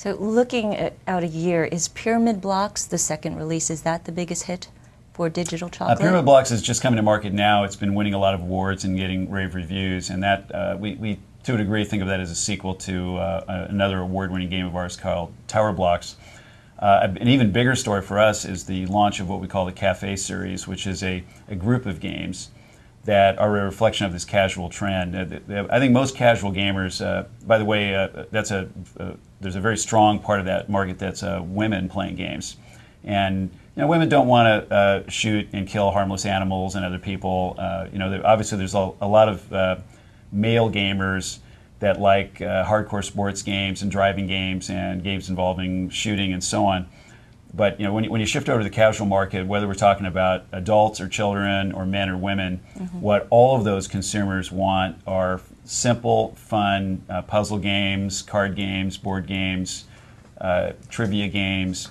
So looking out a year, is Pyramid Blocks, the second release, is that the biggest hit for Digital Chocolate? Pyramid Blocks is just coming to market now. It's been winning a lot of awards and getting rave reviews, and that we to a degree think of that as a sequel to another award-winning game of ours called Tower Blocks. An even bigger story for us is the launch of what we call the Cafe series, which is a group of games that are a reflection of this casual trend. I think most casual gamers, by the way, there's a very strong part of that market that's women playing games. And women don't want to shoot and kill harmless animals and other people. Obviously there's a lot of male gamers that like hardcore sports games and driving games and games involving shooting and so on. But when you shift over to the casual market, whether we're talking about adults or children or men or women, what all of those consumers want are simple, fun puzzle games, card games, board games, trivia games.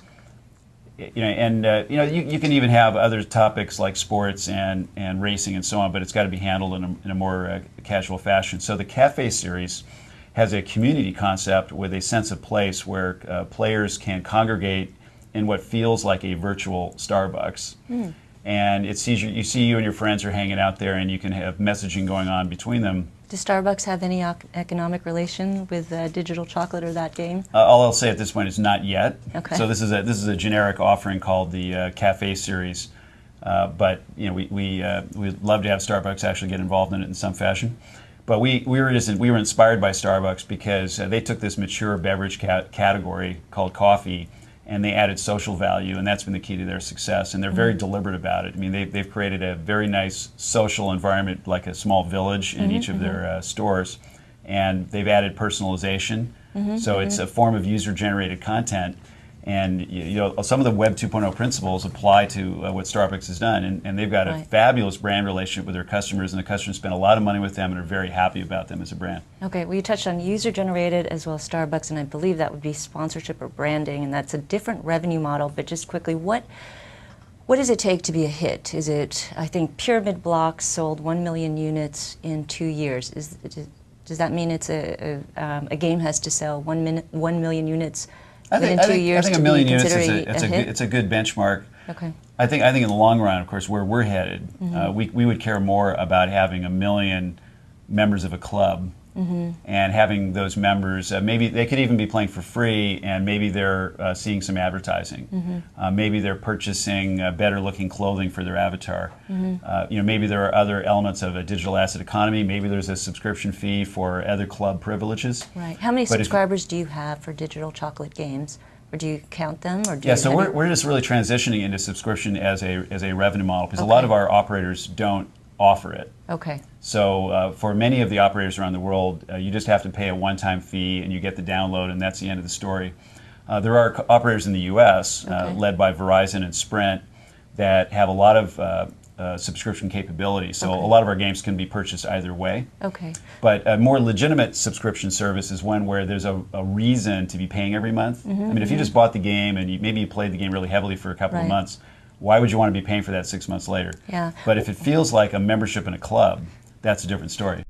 You can even have other topics like sports and racing and so on, but it's got to be handled in a more casual fashion. So the Cafe series has a community concept with a sense of place where players can congregate in what feels like a virtual Starbucks. And you see you and your friends are hanging out there, and you can have messaging going on between them. Does Starbucks have any economic relation with Digital Chocolate or that game? All I'll say at this point is not yet. Okay. So this is a generic offering called the Cafe series, but we'd love to have Starbucks actually get involved in it in some fashion. But we were inspired by Starbucks because they took this mature beverage category called coffee, and they added social value, and that's been the key to their success. And they're very deliberate about it. I mean, they've created a very nice social environment, like a small village in each of their stores, and they've added personalization. So it's a form of user-generated content. And some of the Web 2.0 principles apply to what Starbucks has done, and they've got a fabulous brand relationship with their customers, and the customers spend a lot of money with them and are very happy about them as a brand. Okay, well, you touched on user-generated as well as Starbucks, and I believe that would be sponsorship or branding, and that's a different revenue model. But just quickly, what does it take to be a hit? Is it, I think Pyramid Blocks sold 1 million units in 2 years. Does that mean it's a game has to sell 1 million units within 2 years? I think to 1 million be units hit? it's a good benchmark. Okay. I think in the long run, of course, where we're headed, we would care more about having 1 million members of a club, and having those members, maybe they could even be playing for free, and maybe they're seeing some advertising. Maybe they're purchasing better looking clothing for their avatar. Maybe there are other elements of a digital asset economy. Maybe there's a subscription fee for other club privileges. Right. How many subscribers do you have for Digital Chocolate games? Or do you count them? Or do so we're just really transitioning into subscription as a revenue model, because a lot of our operators don't offer it. Okay. So for many of the operators around the world, you just have to pay a one-time fee and you get the download, and that's the end of the story. There are operators in the U.S., led by Verizon and Sprint, that have a lot of subscription capability. So a lot of our games can be purchased either way. Okay. But a more legitimate subscription service is one where there's a reason to be paying every month. I mean, if you just bought the game and maybe you played the game really heavily for a couple of months, why would you want to be paying for that 6 months later? Yeah. But if it feels like a membership in a club, that's a different story.